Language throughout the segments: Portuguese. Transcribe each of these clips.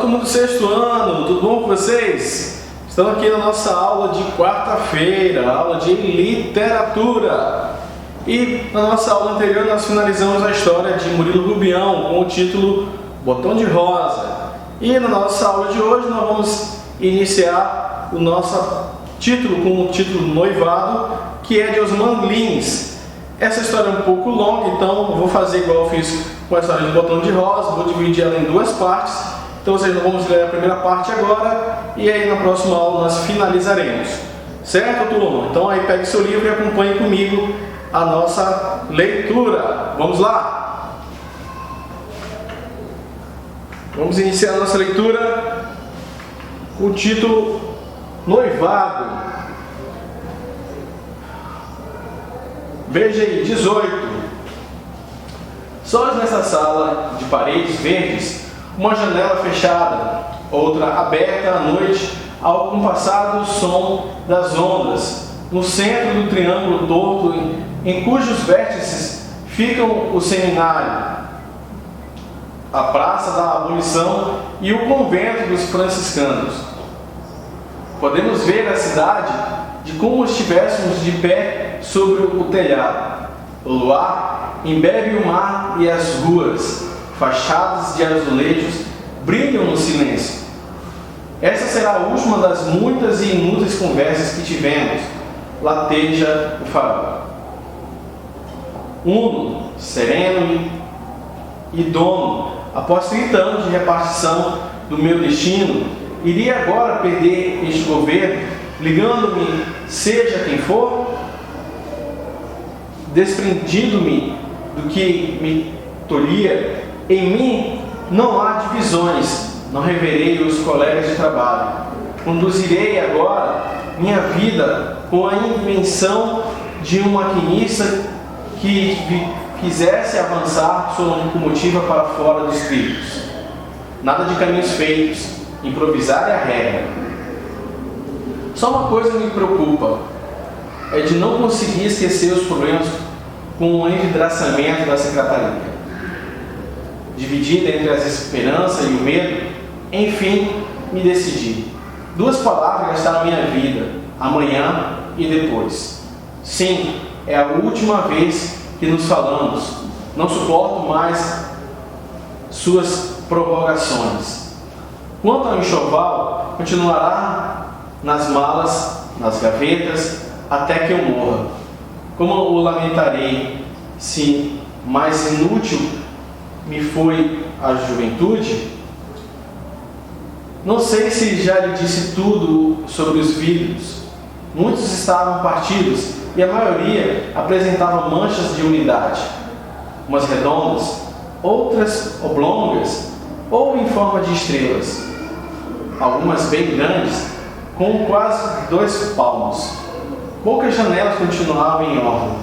turma do sexto ano, tudo bom com vocês? Estamos aqui na nossa aula de quarta-feira, aula de literatura. E na nossa aula anterior nós finalizamos a história de Murilo Rubião com o título Botão de Rosa. E na nossa aula de hoje nós vamos iniciar o nosso título com o título Noivado, que é de Osman Lins. Essa história é um pouco longa, então vou fazer igual eu fiz com a história de Botão de Rosa, vou dividir ela em duas partes. Então vocês vamos ler a primeira parte agora e aí na próxima aula nós finalizaremos. Certo, turma? Então aí pegue seu livro e acompanhe comigo a nossa leitura. Vamos lá? Vamos iniciar a nossa leitura com o título Noivado. Veja aí, 18. Sós nessa sala de paredes verdes, uma janela fechada, outra aberta à noite ao compassado som das ondas, no centro do triângulo torto em cujos vértices ficam o seminário, a Praça da Abolição e o convento dos franciscanos. Podemos ver a cidade de como estivéssemos de pé sobre o telhado. O luar embebe o mar e as ruas, fachadas de azulejos, brilham no silêncio. Essa será a última das muitas e inúteis conversas que tivemos, lateja o farol. Uno, sereno e dono, após 30 anos de repartição do meu destino, iria agora perder este governo, ligando-me, seja quem for, desprendido-me do que me tolhia. Em mim não há divisões, não reverei os colegas de trabalho. Conduzirei agora minha vida com a invenção de um maquinista que fizesse avançar sua locomotiva para fora dos trilhos. Nada de caminhos feitos, improvisar é a regra. Só uma coisa me preocupa, é de não conseguir esquecer os problemas com o envidraçamento da secretaria. Dividida entre as esperanças e o medo, enfim, me decidi. Duas palavras gastaram minha vida, amanhã e depois. Sim, é a última vez que nos falamos. Não suporto mais suas prorrogações. Quanto ao enxoval, continuará nas malas, nas gavetas, até que eu morra. Como o lamentarei, se mais inútil me foi a juventude? Não sei se já lhe disse tudo sobre os vidros. Muitos estavam partidos e a maioria apresentava manchas de unidade, umas redondas, outras oblongas ou em forma de estrelas, algumas bem grandes, com quase 2 palmos. Poucas janelas continuavam em ordem.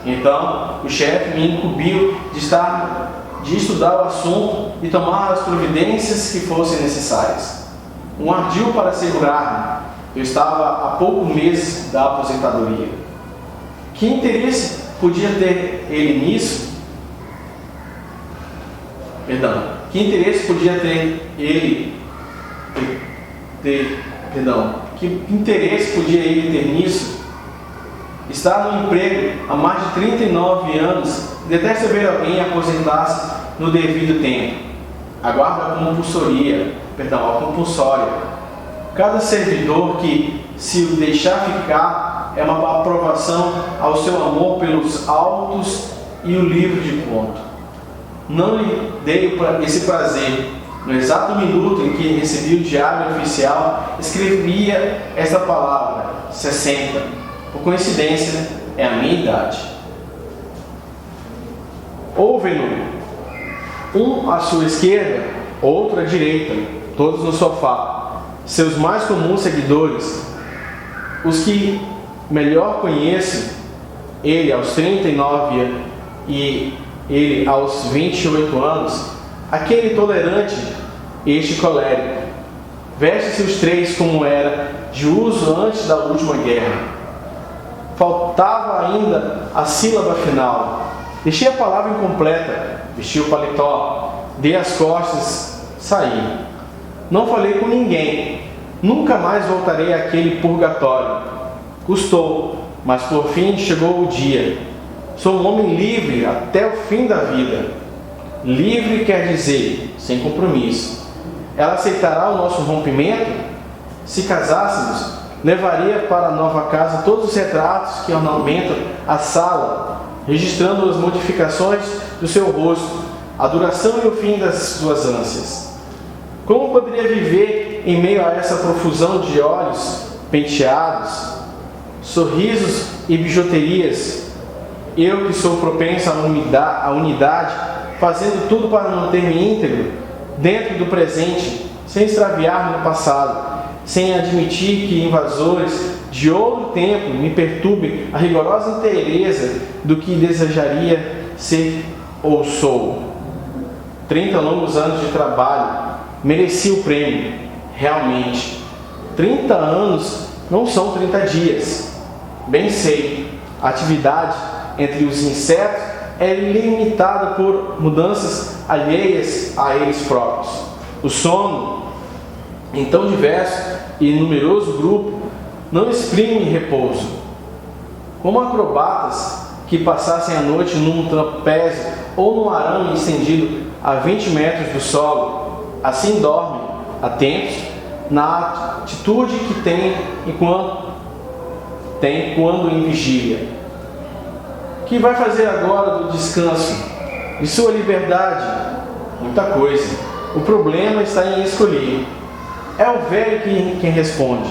Então o chefe me incumbiu de estudar o assunto e tomar as providências que fossem necessárias. Um ardil para assegurar-me. Eu estava há poucos meses da aposentadoria. Que interesse podia ter ele nisso? Que interesse podia ter ele Que interesse podia ele ter nisso? Está no emprego há mais de 39 anos, detesta ver alguém aposentar-se no devido tempo. Aguarda a compulsória. Cada servidor que se o deixar ficar é uma aprovação ao seu amor pelos autos e o livro de ponto. Não lhe dei esse prazer. No exato minuto em que recebi o diário oficial, escrevia esta palavra, 60. Por coincidência, é a minha idade. Houve-no, um à sua esquerda, outro à direita, todos no sofá. Seus mais comuns seguidores, os que melhor conheço, ele aos 39 e ele aos 28 anos, aquele tolerante, este colérico. Veste-se os três como era de uso antes da última guerra. Faltava ainda a sílaba final. Deixei a palavra incompleta, vesti o paletó, dei as costas, saí. Não falei com ninguém. Nunca mais voltarei àquele purgatório. Custou, mas por fim chegou o dia. Sou um homem livre até o fim da vida. Livre quer dizer, sem compromisso. Ela aceitará o nosso rompimento? Se casássemos, levaria para a nova casa todos os retratos que ornamentam a sala, registrando as modificações do seu rosto, a duração e o fim das suas ânsias. Como poderia viver em meio a essa profusão de olhos penteados, sorrisos e bijuterias? Eu que sou propenso à unidade, fazendo tudo para manter-me íntegro dentro do presente, sem extraviar-me no passado, sem admitir que invasores de outro tempo me perturbem a rigorosa inteireza do que desejaria ser ou sou. 30 longos anos de trabalho, mereci o prêmio, realmente. 30 anos não são 30 dias. Bem sei, a atividade entre os insetos é limitada por mudanças alheias a eles próprios. O sono, em tão diverso e numeroso grupo, não exprime repouso. Como acrobatas que passassem a noite num trapézio ou num arame estendido a 20 metros do solo, assim dormem, atentos, na atitude que têm quando em vigília. O que vai fazer agora do descanso, de sua liberdade? Muita coisa. O problema está em escolher. É o velho quem responde.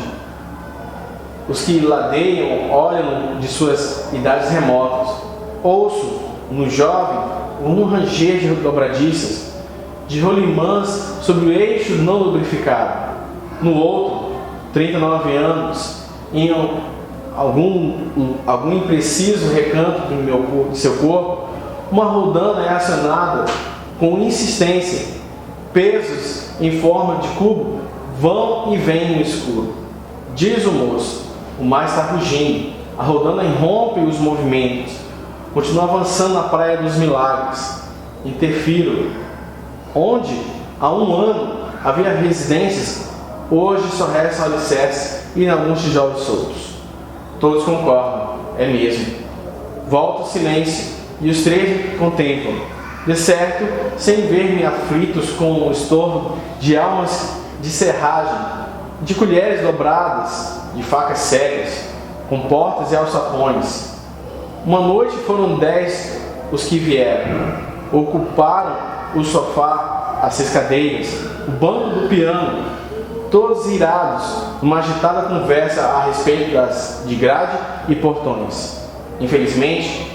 Os que ladeiam olham de suas idades remotas. Ouço, no jovem, um ranger de dobradiças, de rolimãs sobre o eixo não lubrificado. No outro, 39 anos, em algum impreciso recanto de seu corpo, uma roldana é acionada com insistência. Pesos em forma de cubo vão e vêm no escuro. Diz o moço, o mar está rugindo, a roldana irrompe os movimentos, continua avançando na praia dos milagres. Interfiro. Onde há um ano havia residências, hoje só restam alicerces e alguns tijolos soltos. Todos concordam, é mesmo. Volta o silêncio e os três me contemplam, de certo, sem ver-me aflitos com o estorvo de almas de serragem, de colheres dobradas, de facas cegas, com portas e alçapões. Uma noite foram 10 os que vieram, ocuparam o sofá, as escadeiras, o banco do piano, todos irados, numa agitada conversa a respeito de grade e portões. Infelizmente,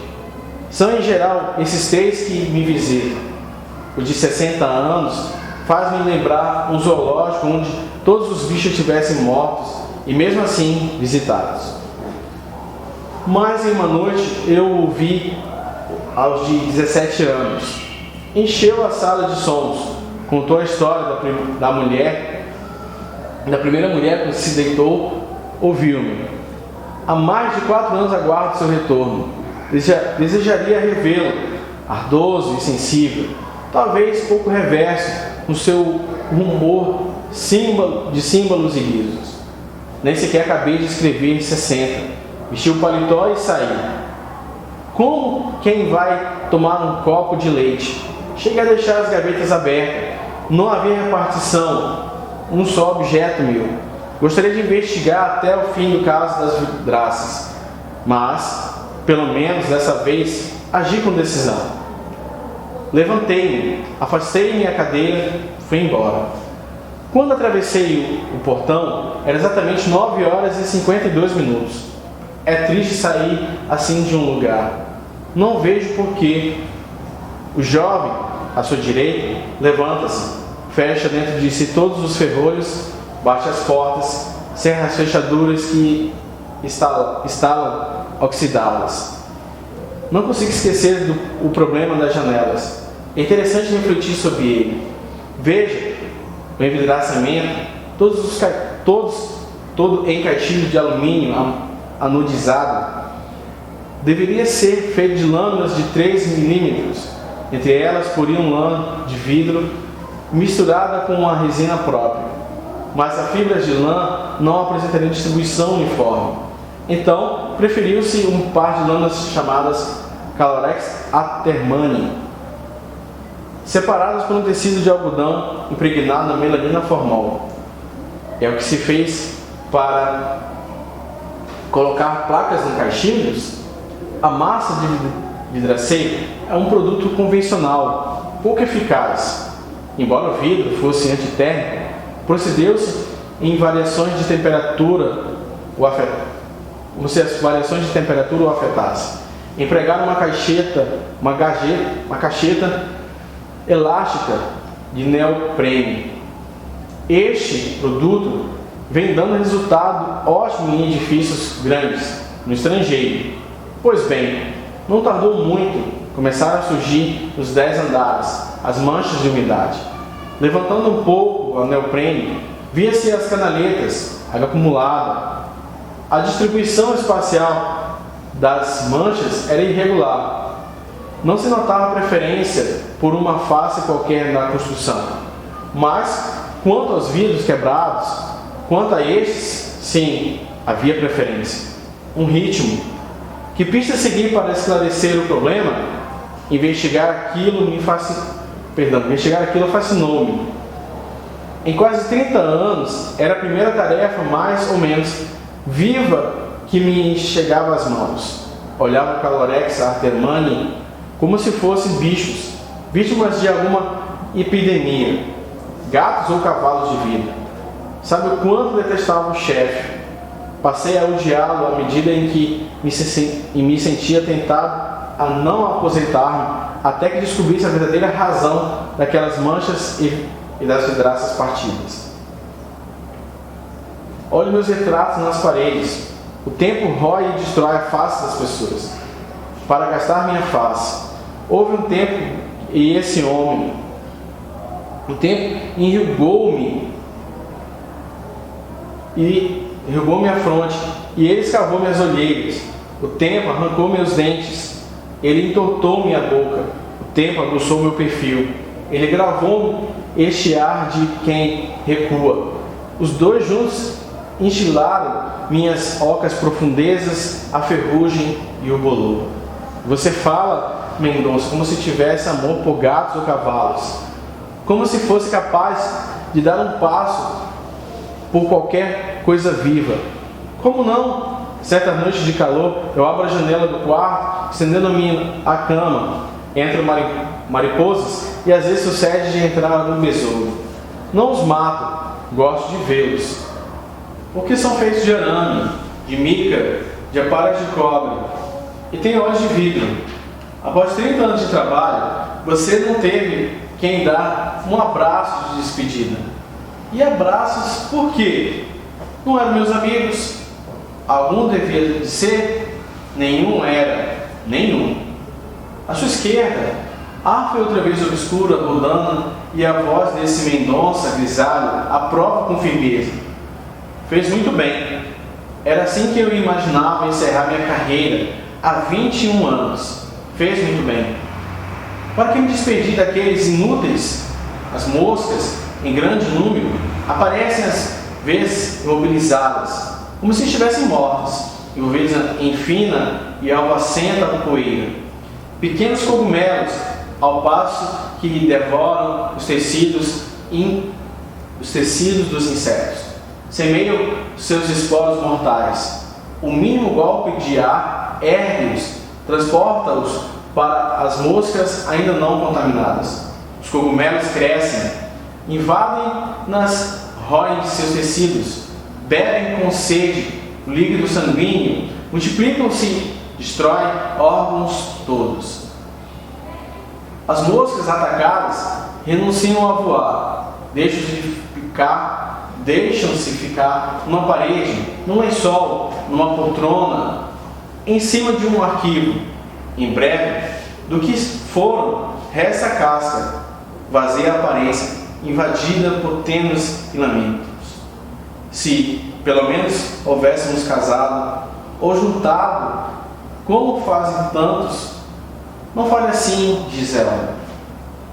são em geral esses três que me visitam. O de 60 anos faz-me lembrar um zoológico onde todos os bichos estivessem mortos e mesmo assim visitados. Mas em uma noite eu o vi aos de 17 anos. Encheu a sala de sons, contou a história da primeira mulher que se deitou, ouviu-me. Há mais de 4 anos aguardo seu retorno. Desejaria revê-lo, ardoso e sensível, talvez pouco reverso no seu rumor de símbolos e risos. Nem sequer acabei de escrever 60. Vesti o paletó e saí. Como quem vai tomar um copo de leite. Cheguei a deixar as gavetas abertas. Não havia repartição. Um só objeto meu. Gostaria de investigar até o fim do caso das vidraças. Mas, pelo menos dessa vez, agi com decisão. Levantei-me, afastei minha cadeira, fui embora. Quando atravessei o portão, era exatamente 9 horas e 52 minutos. É triste sair assim de um lugar. Não vejo porquê. O jovem, à sua direita, levanta-se, fecha dentro de si todos os ferrolhos, bate as portas, cerra as fechaduras que estavam oxidadas. Não consigo esquecer o problema das janelas. É interessante refletir sobre ele. Veja o envidraçamento, todo em caixilho de alumínio anodizado. Deveria ser feito de lâminas de 3 milímetros. Entre elas, poria um lã de vidro misturada com uma resina própria, mas a fibra de lã não apresentaria distribuição uniforme. Então, preferiu-se um par de lâminas chamadas Calorex Atermani, separadas por um tecido de algodão impregnado na melanina formol. É o que se fez para colocar placas em caixilhos. A massa de vidraceiro é um produto convencional, pouco eficaz. Embora o vidro fosse antitérmico, procedeu-se em variações de temperatura como se as variações de temperatura o afetassem. Empregaram uma cacheta elástica de neoprene. Este produto vem dando resultado ótimo em edifícios grandes no estrangeiro. Pois bem, não tardou muito, começaram a surgir nos 10 andares as manchas de umidade. Levantando um pouco a neoprene, via-se as canaletas, água acumulada. A distribuição espacial das manchas era irregular. Não se notava preferência por uma face qualquer na construção. Mas, quanto aos vidros quebrados, quanto a estes, sim, havia preferência. Um ritmo. Que pista seguir para esclarecer o problema? Investigar aquilo fascinou-me. Em quase 30 anos, era a primeira tarefa mais ou menos viva que me chegava às mãos. Olhava o Calorex Atermani como se fossem bichos, vítimas de alguma epidemia, gatos ou cavalos de vida. Sabe o quanto detestava o chefe? Passei a odiá-lo à medida em que me sentia tentado a não aposentar-me, até que descobrisse a verdadeira razão daquelas manchas e das vidraças partidas. Olhe meus retratos nas paredes. O tempo rói e destrói a face das pessoas. Para gastar minha face, houve um tempo e esse homem, o tempo enrugou-me a fronte, e ele escavou minhas olheiras. O tempo arrancou meus dentes, ele entortou minha boca. O tempo aguçou meu perfil, ele gravou este ar de quem recua. Os dois juntos enchilaram minhas ocas profundezas, a ferrugem e o bolor. Você fala, Mendonça, como se tivesse amor por gatos ou cavalos, como se fosse capaz de dar um passo por qualquer coisa viva. Como não? Certa noite de calor, eu abro a janela do quarto, estendendo-me à cama. Entram mariposas e às vezes sucede de entrar no besouro. Não os mato, gosto de vê-los. Porque são feitos de arame, de mica, de aparas de cobre e tem olhos de vidro. Após 30 anos de trabalho, você não teve quem dar um abraço de despedida. E abraços por quê? Não eram meus amigos? Algum devia de ser? Nenhum era. Nenhum. À sua esquerda, a foi outra vez obscura, rodando, e a voz desse Mendonça grisalho aprova com firmeza. Fez muito bem. Era assim que eu imaginava encerrar minha carreira há 21 anos. Fez muito bem. Para que me despedir daqueles inúteis? As moscas, em grande número, aparecem às vezes imobilizadas, como se estivessem mortas, envolvidas em fina e alvacenta poeira. Pequenos cogumelos, ao passo que devoram os tecidos dos insetos. Semeiam seus esporos mortais. O mínimo golpe de ar ergue-os, transporta-os para as moscas ainda não contaminadas. Os cogumelos crescem, invadem-nas, roem seus tecidos, bebem com sede o líquido sanguíneo, multiplicam-se, destroem órgãos todos. As moscas atacadas renunciam a voar, deixam-se ficar numa parede, num lençol, numa poltrona, em cima de um arquivo. Em breve, do que foram, resta a casca, vazia a aparência, invadida por tênues filamentos. Se, pelo menos, houvéssemos casado ou juntado, como fazem tantos, não fale assim, Gisela.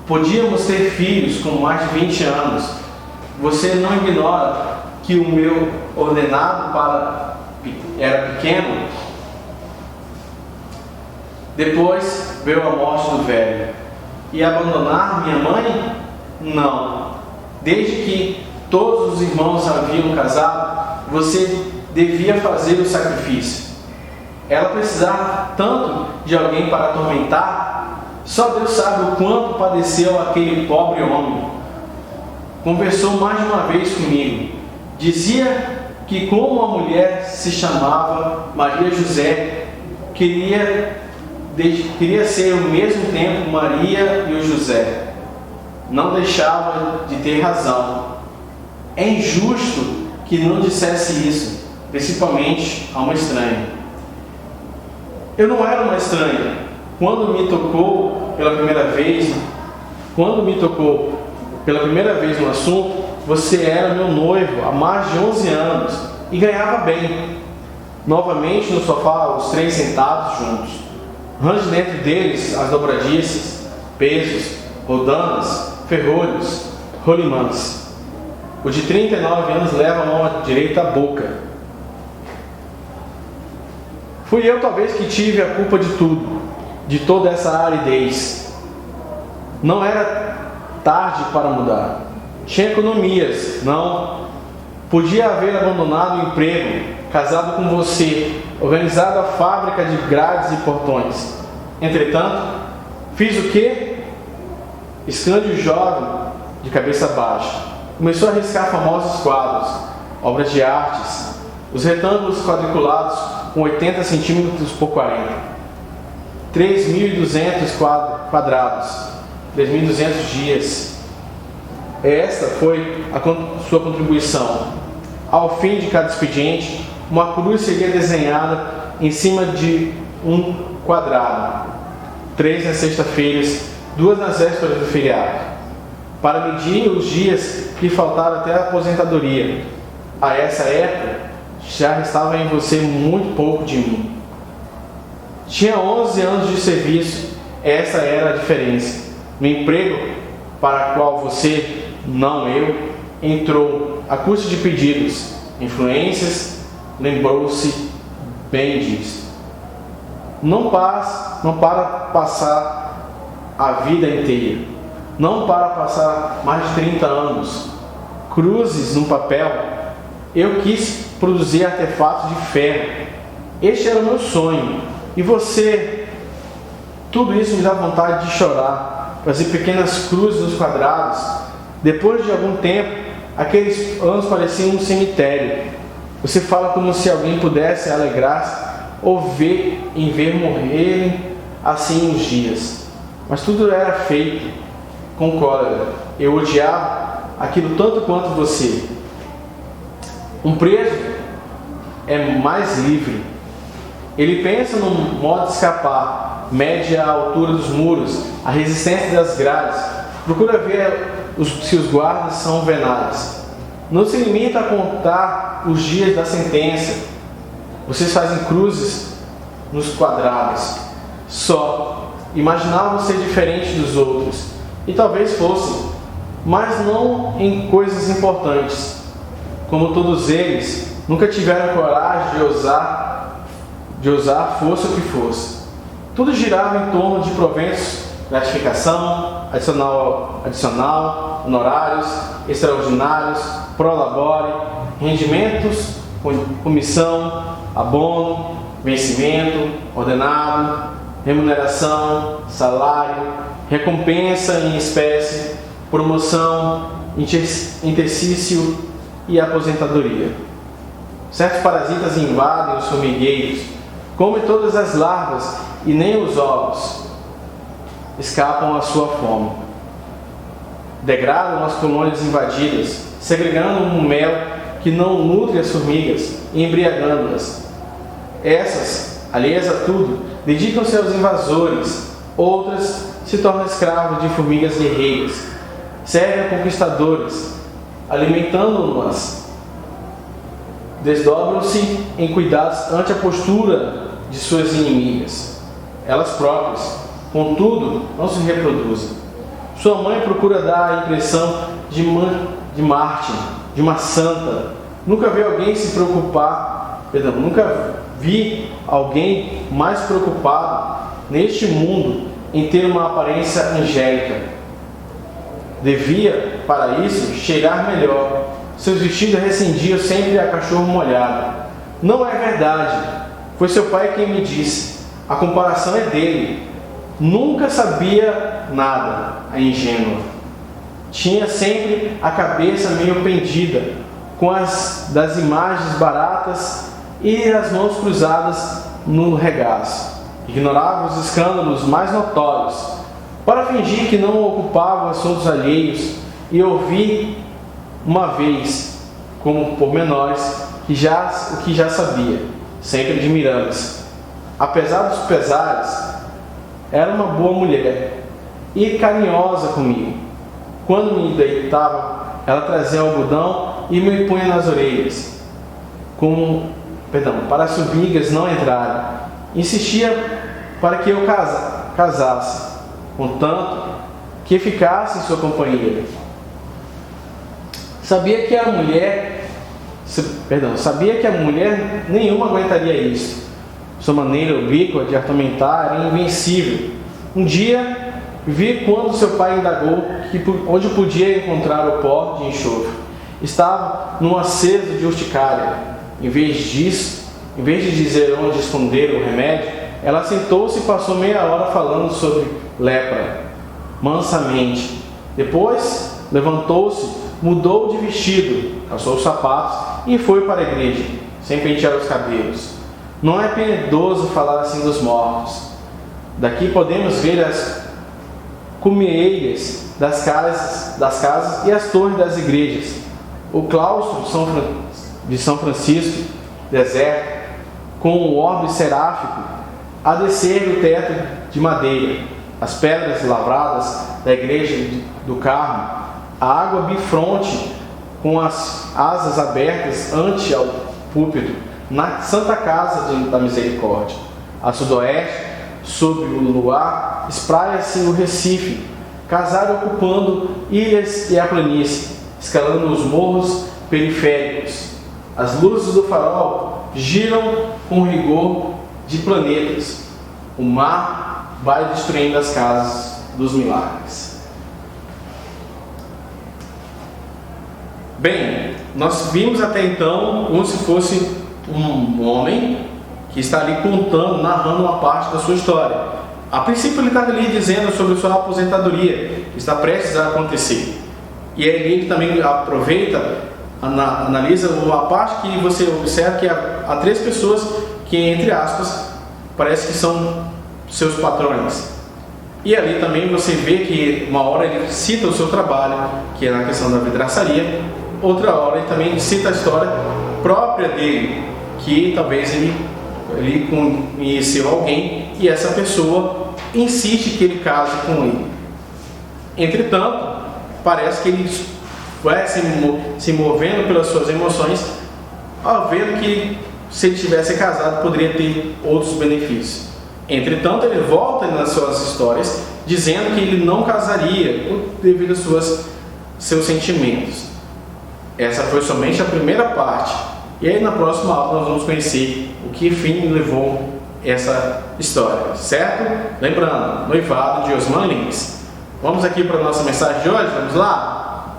Podíamos ter filhos com mais de 20 anos. Você não ignora que o meu ordenado era pequeno? Depois veio a morte do velho. E abandonar minha mãe? Não. Desde que todos os irmãos haviam casado, você devia fazer o sacrifício. Ela precisava tanto de alguém para atormentar? Só Deus sabe o quanto padeceu aquele pobre homem. Conversou mais de uma vez comigo. Dizia que, como a mulher se chamava Maria José, queria ser ao mesmo tempo Maria e o José. Não deixava de ter razão. É injusto que não dissesse isso, principalmente a uma estranha. Eu não era uma estranha. Quando me tocou pela primeira vez no assunto, você era meu noivo há mais de 11 anos e ganhava bem. Novamente no sofá, os três sentados juntos. Range dentro deles as dobradiças, pesos, rodanas, ferrolhos, rolimãs. O de 39 anos leva a mão direita à boca. Fui eu talvez que tive a culpa de tudo, de toda essa aridez. Não era tarde para mudar. Tinha economias, não. Podia haver abandonado o emprego, casado com você, organizado a fábrica de grades e portões. Entretanto, fiz o quê? Escândio jovem, de cabeça baixa, começou a riscar famosos quadros, obras de artes, os retângulos quadriculados com 80 centímetros por 40. 3.200 quadrados, 3.200 dias. Esta foi a sua contribuição. Ao fim de cada expediente, uma cruz seria desenhada em cima de um quadrado. 3 nas sexta-feiras, 2 nas vésperas do feriado, para medir os dias que faltaram até a aposentadoria. A essa época, já restava em você muito pouco de mim. Tinha 11 anos de serviço, essa era a diferença. No emprego para o qual você, não eu, entrou a custo de pedidos, influências, lembrou-se bem disso. Não para passar a vida inteira, não para passar mais de 30 anos, cruzes no papel. Eu quis produzir artefatos de ferro. Este era o meu sonho. E você, tudo isso me dá vontade de chorar, fazer pequenas cruzes nos quadrados. Depois de algum tempo, aqueles anos pareciam um cemitério. Você fala como se alguém pudesse alegrar-se em ver morrerem assim os dias. Mas tudo era feito com cólera. Eu odiava aquilo tanto quanto você. Um preso é mais livre. Ele pensa no modo de escapar, mede a altura dos muros, a resistência das grades, procura ver se os guardas são venais. Não se limita a contar os dias da sentença. Vocês fazem cruzes nos quadrados. Só imaginavam ser diferente dos outros, e talvez fossem, mas não em coisas importantes. Como todos eles, nunca tiveram coragem de ousar fosse o que fosse. Tudo girava em torno de proventos, gratificação, adicional, honorários, extraordinários, prolabore, rendimentos, comissão, abono, vencimento, ordenado, remuneração, salário, recompensa em espécie, promoção, interstício e aposentadoria. Certos parasitas invadem os formigueiros, comem todas as larvas e nem os ovos escapam à sua fome. Degradam as colônias invadidas, segregando um mel que não nutre as formigas e embriagando-as. Essas, alheias a tudo, dedicam-se aos invasores. Outras se tornam escravos de formigas guerreiras. Servem a conquistadores, alimentando-nas. Desdobram-se em cuidados ante a postura de suas inimigas. Elas próprias, contudo, não se reproduzem. Sua mãe procura dar a impressão de mártir, de uma santa. Nunca vi alguém se preocupar, nunca vi alguém mais preocupado neste mundo em ter uma aparência angélica. Devia, para isso, cheirar melhor. Seus vestidos recendiam sempre a cachorro molhado. Não é verdade. Foi seu pai quem me disse. A comparação é dele. Nunca sabia nada, a ingênua. Tinha sempre a cabeça meio pendida, com das imagens baratas e as mãos cruzadas no regaço. Ignorava os escândalos mais notórios, para fingir que não ocupava assuntos alheios, e ouvi uma vez, como pormenores, o que já sabia, sempre admirando-se. Apesar dos pesares, era uma boa mulher e carinhosa comigo. Quando me deitava, ela trazia algodão e me punha nas orelhas, para as formigas não entrarem. Insistia para que eu casasse, contanto que ficasse em sua companhia. Sabia que a mulher nenhuma aguentaria isso. Sua maneira ubíqua de atormentar era invencível. Um dia, vi quando seu pai indagou onde podia encontrar o pó de enxofre. Estava num aceso de urticária. Em vez de dizer onde esconder o remédio, ela sentou-se e passou meia hora falando sobre lepra, mansamente. Depois, levantou-se, mudou de vestido, calçou os sapatos e foi para a igreja, sem pentear os cabelos. Não é piedoso falar assim dos mortos. Daqui podemos ver as cumeeiras das casas e as torres das igrejas. O claustro de São Francisco, deserto, com o orbe seráfico, a descer do teto de madeira, as pedras lavradas da igreja do Carmo, a água bifronte com as asas abertas ante ao púlpito, na Santa Casa da Misericórdia. A sudoeste, sob o luar, espraia-se o Recife, Casar ocupando ilhas e a planície, escalando os morros periféricos. As luzes do farol giram com rigor de planetas. O mar vai destruindo as casas dos milagres. Bem, nós vimos até então como se fosse um homem que está ali contando, narrando uma parte da sua história. A princípio ele está ali dizendo sobre sua aposentadoria, que está prestes a acontecer. E aí ele também aproveita, analisa a parte que você observa que há três pessoas que, entre aspas, parece que são seus patrões. E ali também você vê que uma hora ele cita o seu trabalho, que é na questão da vidraçaria, outra hora ele também cita a história própria dele, que talvez ele conheceu alguém e essa pessoa insiste que ele case com ele. Entretanto, parece que ele vai se movendo pelas suas emoções, ao ver que se ele tivesse casado poderia ter outros benefícios. Entretanto, ele volta nas suas histórias dizendo que ele não casaria devido aos seus sentimentos. Essa foi somente a primeira parte. E aí na próxima aula nós vamos conhecer o que fim levou essa história, certo? Lembrando, noivado de Osman Lins. Vamos aqui para a nossa mensagem de hoje, vamos lá?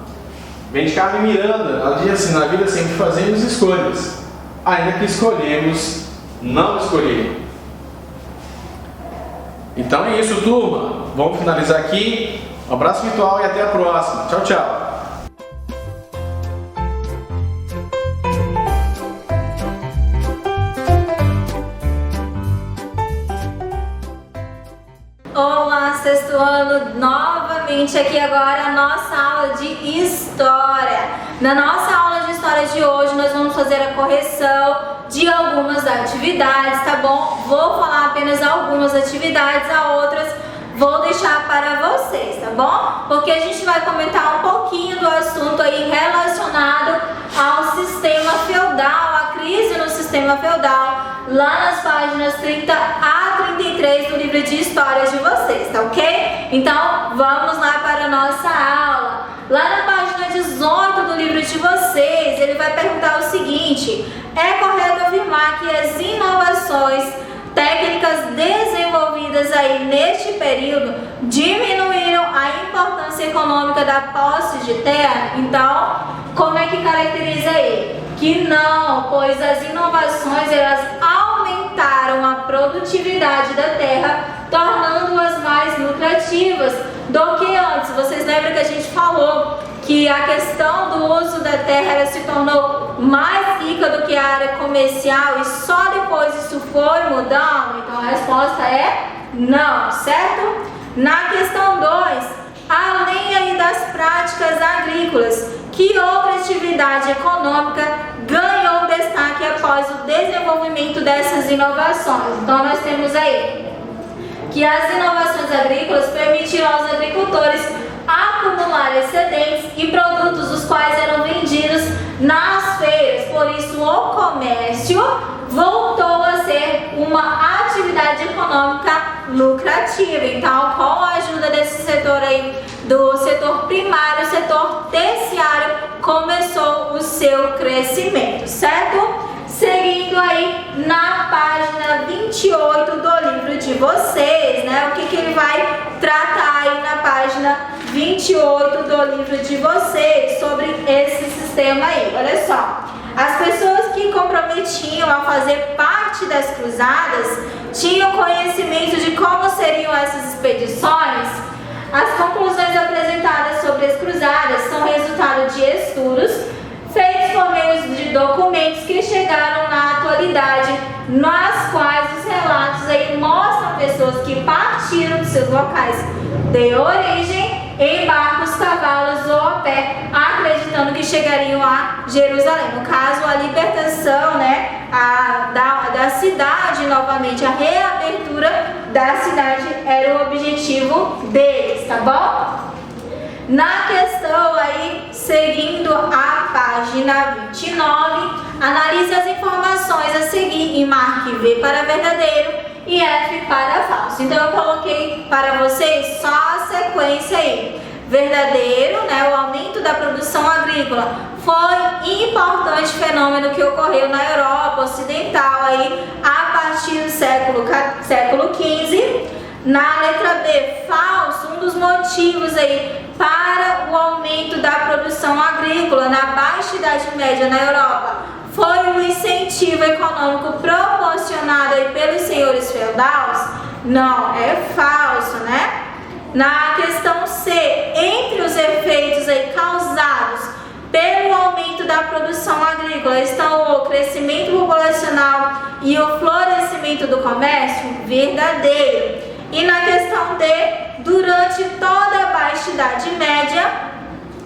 Vem de Carmen Miranda, ela diz assim: na vida sempre fazemos escolhas, ainda que escolhemos não escolher. Então é isso, turma. Vamos finalizar aqui. Um abraço virtual e até a próxima. Tchau, tchau. Olá, sexto ano, novamente aqui agora a nossa aula de História. Na nossa aula de História de hoje nós vamos fazer a correção de algumas atividades, tá bom? Vou falar apenas algumas atividades, a outras vou deixar para vocês, tá bom? Porque a gente vai comentar um pouquinho do assunto aí relacionado ao sistema feudal, a crise no sistema feudal, lá nas páginas 30 a 33 do livro de histórias de vocês, tá ok? Então, vamos lá para a nossa aula. Lá na página 18 do livro de vocês, ele vai perguntar o seguinte: é correto afirmar que as inovações técnicas desenvolvidas aí neste período diminuíram a importância econômica da posse de terra? Então, como é que caracteriza ele? Que não, pois as inovações elas aumentaram a produtividade da terra, tornando-as mais lucrativas do que antes. Vocês lembram que a gente falou que a questão do uso da terra ela se tornou mais rica do que a área comercial e só depois isso foi mudando? Então a resposta é não, certo? Na questão 2, além aí das práticas agrícolas, que outra atividade econômica ganhou destaque após o desenvolvimento dessas inovações? Então nós temos aí que as inovações agrícolas permitiram aos agricultores acumular excedentes e produtos os quais eram vendidos nas feiras. Por isso o comércio voltou a ser uma atividade econômica lucrativa. Então, com a ajuda desse setor aí, do setor primário, o setor terciário começou o seu crescimento, certo? Seguindo aí na página 28 do livro de vocês, né? O que ele vai tratar aí na página 28 do livro de vocês sobre esse sistema aí. Olha só, as pessoas que comprometiam a fazer parte das cruzadas tinham conhecimento de como seriam essas expedições. As conclusões apresentadas sobre as cruzadas são resultado de estudos feitos por meio de documentos que chegaram na atualidade, nas quais os relatos aí mostram pessoas que partiram dos seus locais de origem em barcos, cavalos ou a pé, acreditando que chegariam a Jerusalém. No caso, a libertação, né, da cidade novamente, a reabertura da cidade era o objetivo deles, tá bom? Na questão aí, seguindo a página 29, analise as informações a seguir e marque V para verdadeiro e F para falso. Então eu coloquei para vocês só a sequência aí. Verdadeiro, né, o aumento da produção agrícola foi importante fenômeno que ocorreu na Europa Ocidental aí a partir do século XV. Na letra B, falso, um dos motivos aí para o aumento da produção agrícola na Baixa Idade Média na Europa foi o incentivo econômico proporcionado aí pelos senhores feudais? Não, é falso, né? Na questão C, entre os efeitos aí causados pelo aumento da produção agrícola estão o crescimento populacional e o florescimento do comércio? Verdadeiro. E na questão D, durante toda a Baixa Idade Média,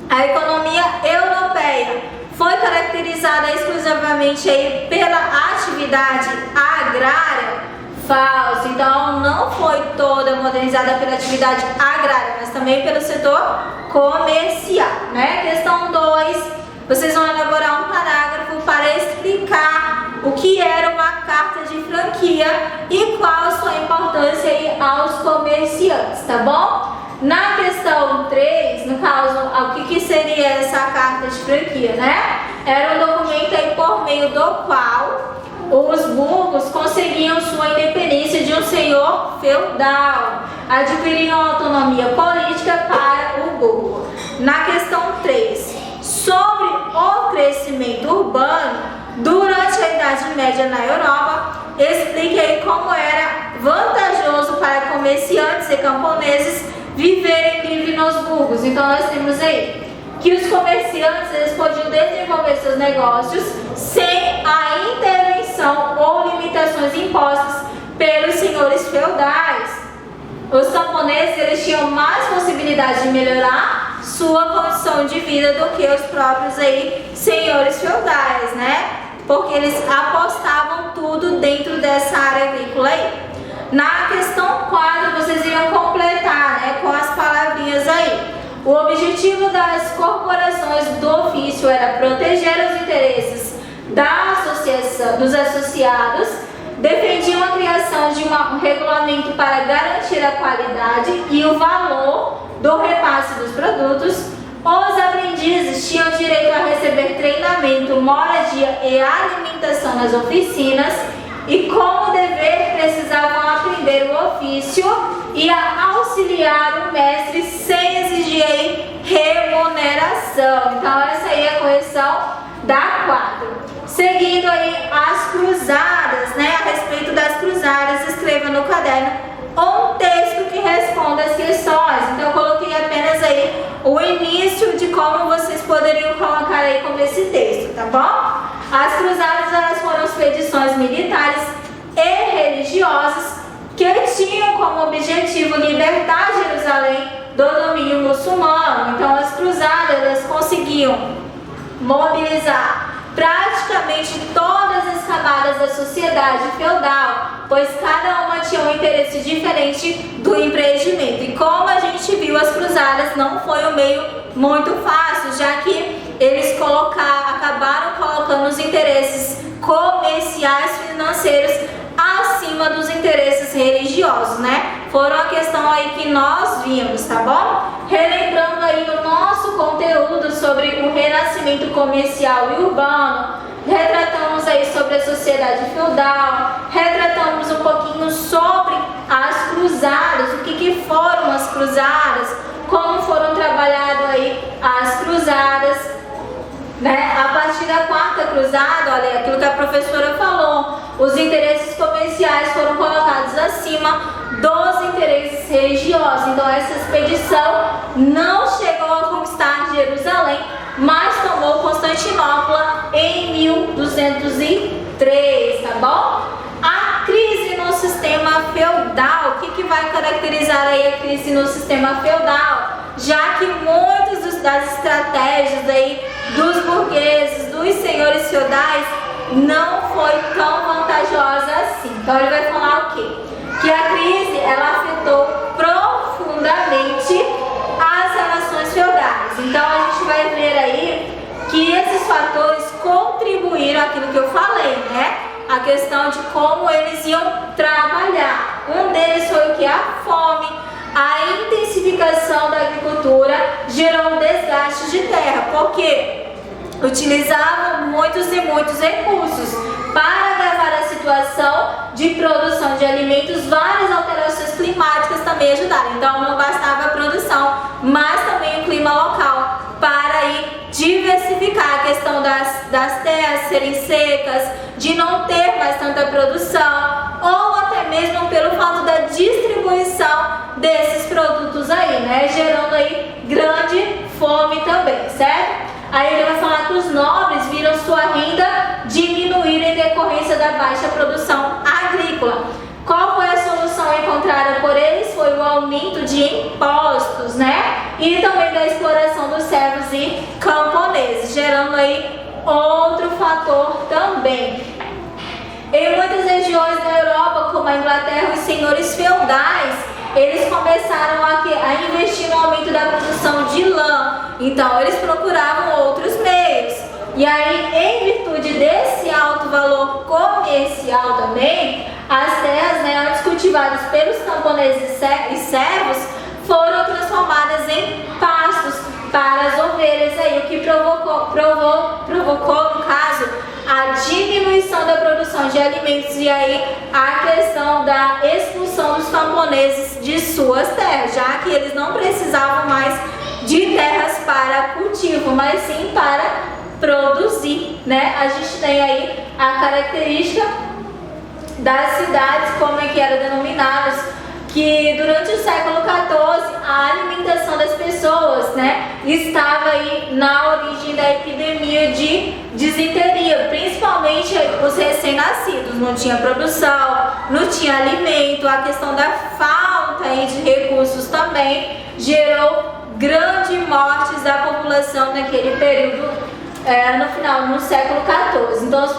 a economia europeia foi caracterizada exclusivamente aí pela atividade agrária? Falso. Então não foi toda modernizada pela atividade agrária, mas também pelo setor comercial, né? Questão 2, vocês vão elaborar um parágrafo para explicar o que era uma carta de franquia e qual a sua importância aí aos comerciantes, tá bom? Na questão 3, no caso, o que seria essa carta de franquia, né? Era um documento aí por meio do qual os burgos conseguiam sua independência de um senhor feudal, adquiriam autonomia política para o burgo. Na questão 3, sobre o crescimento urbano durante a Idade Média na Europa, explique aí como era vantajoso para comerciantes e camponeses viverem livre nos burgos. Então nós temos aí que os comerciantes eles podiam desenvolver seus negócios sem a intervenção ou limitações impostas pelos senhores feudais. Os camponeses eles tinham mais possibilidade de melhorar sua condição de vida do que os próprios aí senhores feudais, né? Porque eles apostavam tudo dentro dessa área agrícola aí. Na questão 4, vocês iriam completar, né, com as palavrinhas aí. O objetivo das corporações do ofício era proteger os interesses da associação, dos associados, defendiam a criação de um regulamento para garantir a qualidade e o valor do repasse dos produtos. Os aprendizes tinham direito a receber treinamento, moradia e alimentação nas oficinas e, como dever, precisavam aprender o ofício e a auxiliar o mestre sem exigir remuneração. Então essa aí é a correção da 4. Seguindo aí as cruzadas, né? A respeito das cruzadas, escreva no caderno um texto que responda as questões. Então eu coloquei apenas aí o início de como vocês poderiam colocar aí como esse texto, tá bom? As cruzadas, elas foram expedições militares e religiosas que tinham como objetivo libertar Jerusalém do domínio muçulmano. Então as cruzadas, elas conseguiam mobilizar praticamente todas as camadas da sociedade feudal, pois cada uma tinha um interesse diferente do empreendimento. E como a gente viu, as cruzadas não foi um meio muito fácil, já que eles acabaram colocando os interesses comerciais, financeiros acima dos interesses religiosos, né? Foram a questão aí que nós vimos, tá bom? Relembrando aí o nosso conteúdo sobre o renascimento comercial e urbano, retratamos aí sobre a sociedade feudal, retratamos um pouquinho sobre as cruzadas, o que foram as cruzadas, como foram trabalhadas aí as cruzadas, né? A partir da 4ª cruzada, olha, aquilo que a professora falou, os interesses comerciais foram colocados acima dos interesses religiosos. Então essa expedição não chegou a conquistar Jerusalém, mas tomou Constantinopla em 1203, tá bom? A crise no sistema feudal, o que vai caracterizar aí a crise no sistema feudal? Já que muitas das estratégias aí dos burgueses, dos senhores feudais, não foi tão vantajosa assim. Então ele vai falar o quê? Que a crise, ela afetou profundamente as relações feudais. Então a gente vai ver aí que esses fatores contribuíram àquilo que eu falei, né? A questão de como eles iam trabalhar. Um deles foi o que? A fome. A intensificação da agricultura gerou um desgaste de terra, porque utilizavam muitos e muitos recursos. Para agravar a situação de produção de alimentos, várias alterações climáticas também ajudaram. Então não bastava a produção, mas também o clima local, para aí diversificar a questão das terras serem secas, de não ter mais tanta produção, ou até mesmo pelo fato da distribuição desses produtos aí, né? Gerando aí grande fome também, certo? Aí ele vai falar que os nobres viram sua renda diminuir em decorrência da baixa produção agrícola. Qual foi a solução encontrada por eles? Foi o aumento de impostos, né? E também da exploração dos servos e camponeses, gerando aí outro fator também. Em muitas regiões da Europa, como a Inglaterra, os senhores feudais, eles começaram a investir no aumento da produção de lã. Então eles procuravam outros meios. E aí, em virtude desse alto valor comercial também, as terras, né, antes cultivadas pelos camponeses e servos, foram transformadas em pastos para as ovelhas, aí, o que provocou, no caso, a diminuição da produção de alimentos e aí a questão da expulsão dos camponeses de suas terras, já que eles não precisavam mais de terras para cultivo, mas sim para produzir, né? A gente tem aí a característica das cidades, como é que eram denominadas, que durante o século XIV a alimentação das pessoas, né, estava aí na origem da epidemia de disenteria, principalmente os recém-nascidos. Não tinha produção, não tinha alimento, a questão da falta aí de recursos também gerou grandes mortes da população naquele período. No século XIV. Então os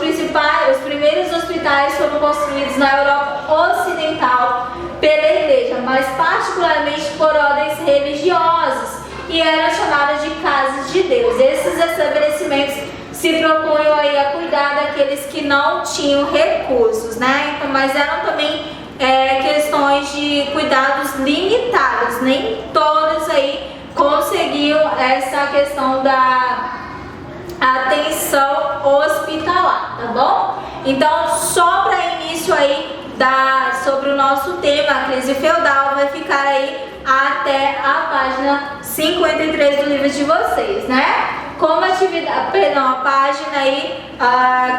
primeiros hospitais foram construídos na Europa Ocidental pela igreja, mas particularmente por ordens religiosas, e eram chamadas de casas de Deus. Esses estabelecimentos se propunham aí a cuidar daqueles que não tinham recursos, né? Então, mas eram também questões de cuidados limitados, nem todos aí essa questão da atenção hospitalar, tá bom? Então, só para início aí sobre o nosso tema, a crise feudal, vai ficar aí até a página 53 do livro de vocês, né? Como atividade, perdão, a página aí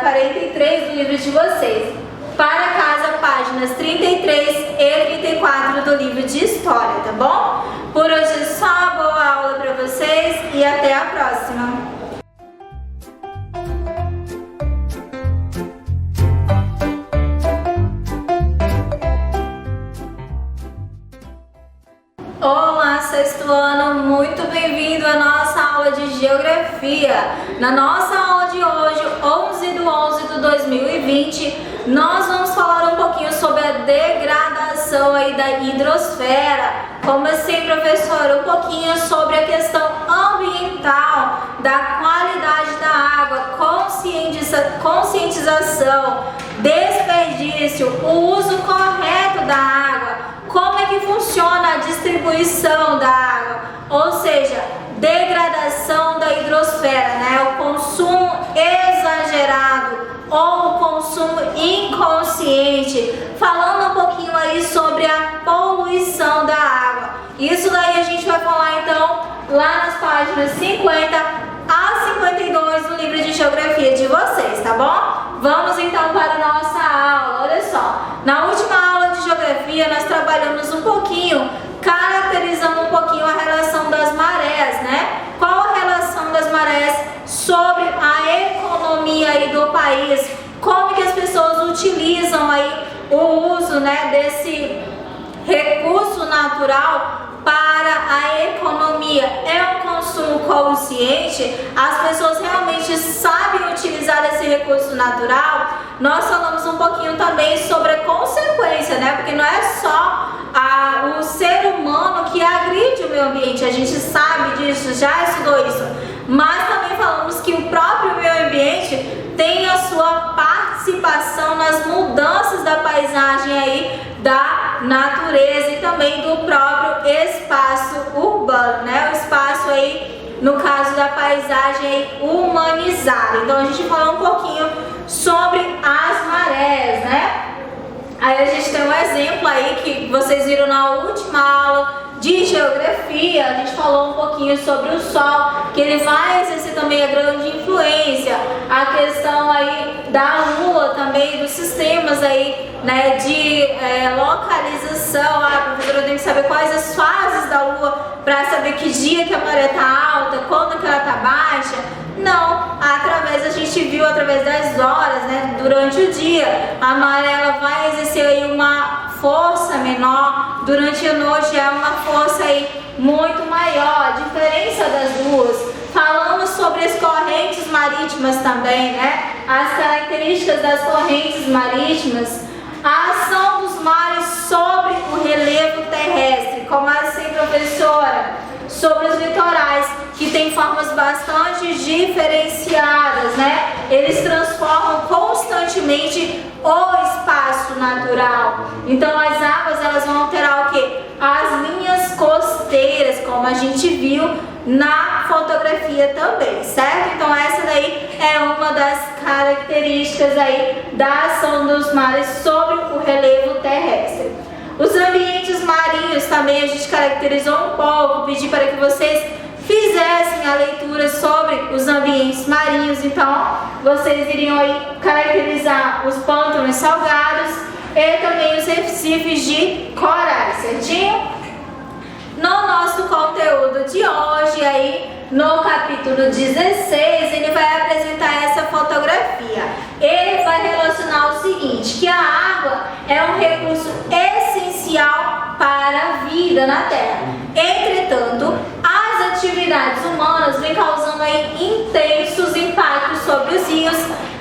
43 do livro de vocês. Para casa, páginas 33 e 34 do livro de história, tá bom? Por hoje é só uma boa aula para vocês e até a próxima. Olá, sexto ano, muito bem-vindo à nossa aula de Geografia. Na nossa aula de hoje, 11/11/2020, nós vamos falar um pouquinho sobre a degradação aí da hidrosfera. Como assim, professor? Um pouquinho sobre a questão ambiental, da qualidade da água, conscientização, desperdício, o uso correto da água. Como é que funciona a distribuição da água? Ou seja, degradação da hidrosfera, né? O consumo exagerado ou o consumo inconsciente. Falando um pouquinho aí sobre a poluição da água. Isso daí a gente vai falar então lá nas páginas 50 a 52 do livro de Geografia de vocês, tá bom? Vamos então para a nossa aula. Olha só, na última aula de Geografia nós trabalhamos um pouquinho, caracterizando um pouquinho a relação das marés, né? Qual a relação das marés sobre a economia aí do país? Como que as pessoas utilizam aí o uso, né, desse recurso natural para a economia? É um consumo consciente? As pessoas realmente sabem utilizar esse recurso natural? Nós falamos um pouquinho também sobre a consequência, né? Porque não é só o ser humano que agride o meio ambiente, a gente sabe disso, já estudou isso. Mas também falamos que o próprio meio ambiente tem a sua participação nas mudanças da paisagem aí, da natureza e também do próprio espaço urbano, né? O espaço aí, no caso da paisagem aí, humanizada. Então a gente falou um pouquinho sobre as marés, né? Aí a gente tem um exemplo aí que vocês viram na última aula de Geografia. A gente falou um pouquinho sobre o Sol, que ele vai exercer também a grande influência. A questão aí da Lua também, dos sistemas aí, né, de localização. Professora, eu tenho que saber quais as fases da Lua para saber que dia que a maré tá alta, quando que ela tá baixa. Não, a gente viu através das horas, né, durante o dia, a maré ela vai exercer aí uma força menor, durante a noite é uma força aí muito maior, a diferença das duas. Falamos sobre as correntes marítimas também, né, as características das correntes marítimas, a ação dos mares sobre o relevo terrestre, como assim, professora? Sobre os litorais, que tem formas bastante diferenciadas, né? Eles transformam constantemente o espaço natural. Então as águas elas vão alterar o quê? As linhas costeiras, como a gente viu na fotografia também, certo? Então essa daí é uma das características aí da ação dos mares sobre o relevo terrestre. Os ambientes marinhos também a gente caracterizou um pouco, pedi para que vocês fizessem a leitura sobre os ambientes marinhos. Então, vocês iriam aí caracterizar os pântanos salgados e também os recifes de corais, certinho? No nosso conteúdo de hoje, aí no capítulo 16, ele vai apresentar essa fotografia. Ele vai relacionar o seguinte, que a água é um recurso essencial para a vida na Terra. Entretanto, as atividades humanas vêm causando aí intensos impactos sobre os rios,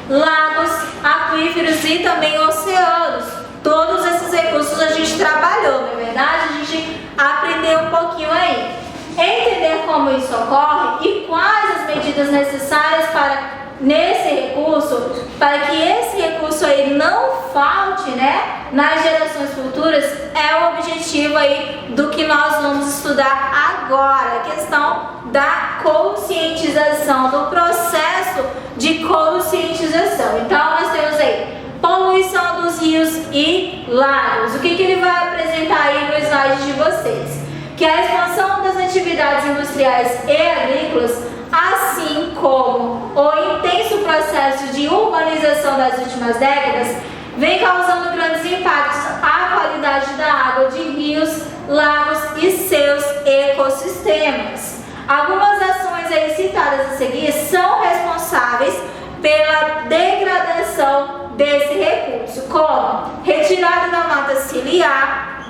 lagos, aquíferos e também oceanos. Todos esses recursos a gente trabalhou, não é verdade? A gente aprendeu um pouquinho aí. Entender como isso ocorre e quais as medidas necessárias para nesse recurso, para que esse recurso aí não falte, né, nas gerações futuras, é o objetivo aí do que nós vamos estudar agora, a questão da conscientização, do processo de conscientização. Então nós temos aí poluição dos rios e lagos. O que ele vai apresentar aí no slide de vocês? Que a expansão das atividades industriais e agrícolas, assim como o intenso processo de urbanização das últimas décadas, vem causando grandes impactos à qualidade da água de rios, lagos e seus ecossistemas. Algumas ações aí citadas a seguir são responsáveis pela degradação desse recurso, como retirada da mata ciliar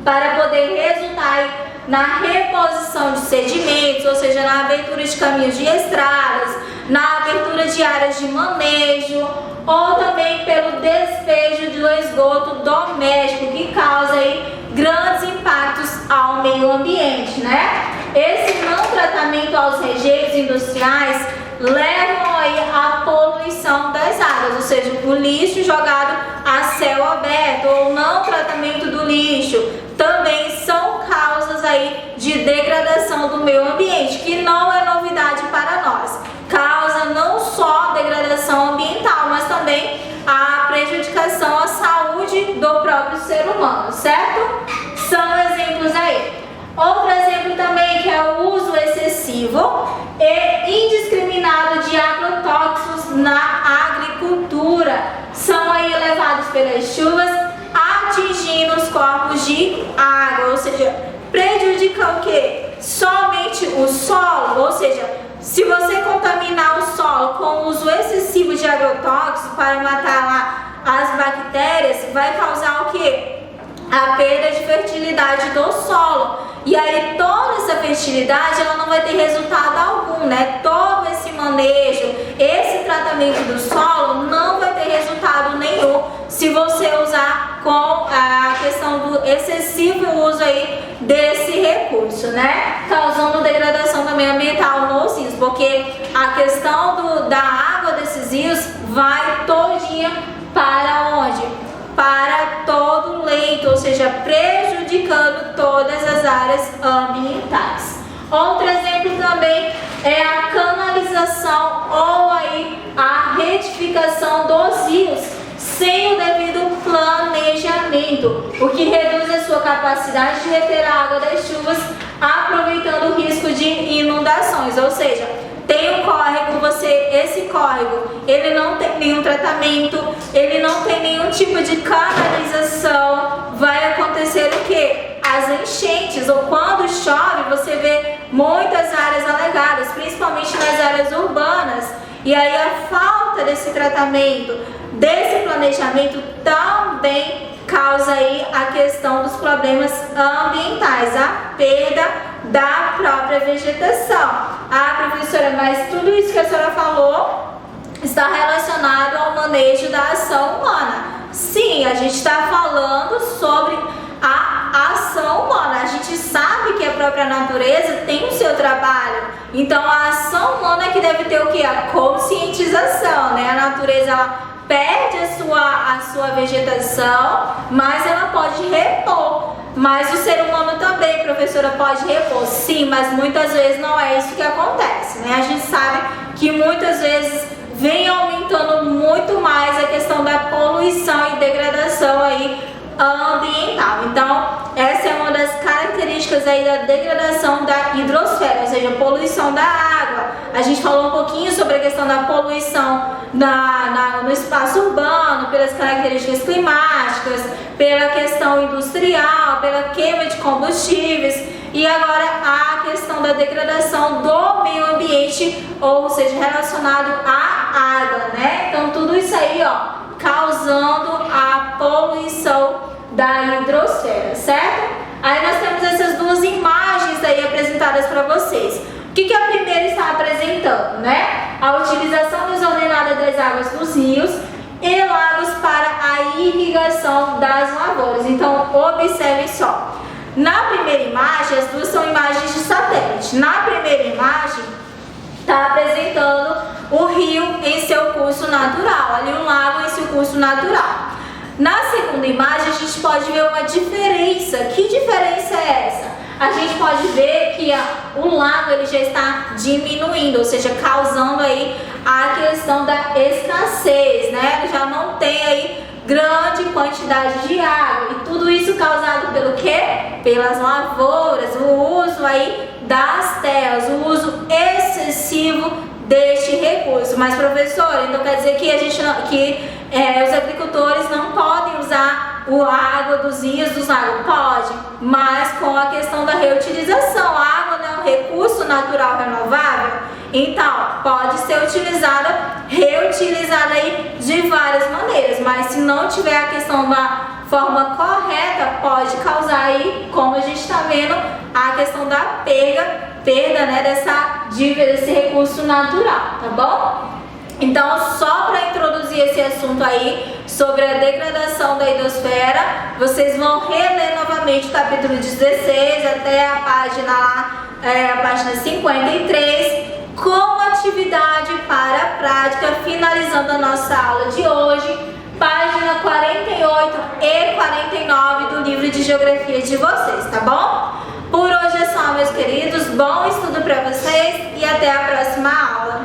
para poder resultar na reposição de sedimentos, ou seja, na abertura de caminhos de estradas, na abertura de áreas de manejo, ou também pelo despejo do esgoto doméstico, que causa aí grandes impactos ao meio ambiente, né? Esse não tratamento aos rejeitos industriais levam aí à poluição das águas, ou seja, o lixo jogado a céu aberto ou não tratamento do lixo também são causas aí de degradação do meio ambiente, que não é novidade para nós. Causa não só degradação ambiental, mas também a prejudicação à saúde do próprio ser humano, certo? São exemplos aí. Outro exemplo também que é o uso excessivo e indiscriminado de agrotóxicos na agricultura. São aí levados pelas chuvas, atingindo os corpos de água, ou seja, prejudica o quê? Somente o solo, ou seja, se você contaminar o solo com o uso excessivo de agrotóxicos para matar lá as bactérias, vai causar o quê? A perda de fertilidade do solo. E aí toda essa fertilidade ela não vai ter resultado algum, né? Todo esse manejo, esse tratamento do solo não vai ter resultado nenhum se você usar com a questão do excessivo uso aí desse recurso, né? Causando degradação também ambiental nos rios, porque a questão da água desses rios vai todinha para onde? Para todo o leito, ou seja, prejudicando todas as áreas ambientais. Outro exemplo também é a canalização ou aí a retificação dos rios sem o devido planejamento, o que reduz a sua capacidade de reter a água das chuvas, aproveitando o risco de inundações, ou seja, tem um córrego, esse córrego, ele não tem nenhum tratamento, ele não tem nenhum tipo de canalização, vai acontecer o quê? As enchentes, ou quando chove, você vê muitas áreas alagadas, principalmente nas áreas urbanas, e aí a falta desse tratamento, desse planejamento também causa aí a questão dos problemas ambientais, a perda da própria vegetação. Ah, professora, mas tudo isso que a senhora falou está relacionado ao manejo da ação humana. Sim, a gente está falando sobre a ação humana. A gente sabe que a própria natureza tem o seu trabalho. Então a ação humana é que deve ter o que? A conscientização, né? A natureza ela perde a sua vegetação, mas ela pode repor. Mas o ser humano também, professora, pode repor. Sim, mas muitas vezes não é isso que acontece, né? A gente sabe que muitas vezes vem aumentando muito mais a questão da poluição e degradação aí ambiental. Então, essa é uma das características aí da degradação da hidrosfera, ou seja, poluição da água. A gente falou um pouquinho sobre a questão da poluição no espaço urbano, pelas características climáticas, pela questão industrial, pela queima de combustíveis e agora a questão da degradação do meio ambiente, ou seja, relacionado à água, né? Então, tudo isso aí, ó, causando a poluição da hidrosfera, certo? Aí nós temos essas duas imagens aí apresentadas para vocês. O que a primeira está apresentando, né? A utilização desordenada das águas dos rios e lagos para a irrigação das lavouras. Então, observem só. Na primeira imagem, as duas são imagens de satélite. Na primeira imagem, está apresentando o rio em seu curso natural, ali um lago em seu curso natural. Na segunda imagem a gente pode ver uma diferença. Que diferença é essa? A gente pode ver que o lago ele já está diminuindo, ou seja, causando aí a questão da escassez, né? Já não tem aí grande quantidade de água, e tudo isso causado pelo quê? Pelas lavouras, o uso aí das terras, o uso excessivo deste recurso. Mas professor, então quer dizer que a gente não, os agricultores não podem usar a água dos rios, dos lagos? Pode, mas com a questão da reutilização. A água não é um recurso natural renovável, então pode ser reutilizada aí de várias maneiras, mas se não tiver a questão da forma correta, pode causar aí, como a gente está vendo, a questão da perda, né, desse recurso natural, tá bom? Então, só para introduzir esse assunto aí sobre a degradação da hidrosfera, vocês vão reler novamente o capítulo 16 até a página lá, a página 53, como atividade para a prática, finalizando a nossa aula de hoje, página 48 e 49 do livro de geografia de vocês, tá bom? Por hoje é só, meus queridos, bom estudo para vocês e até a próxima aula.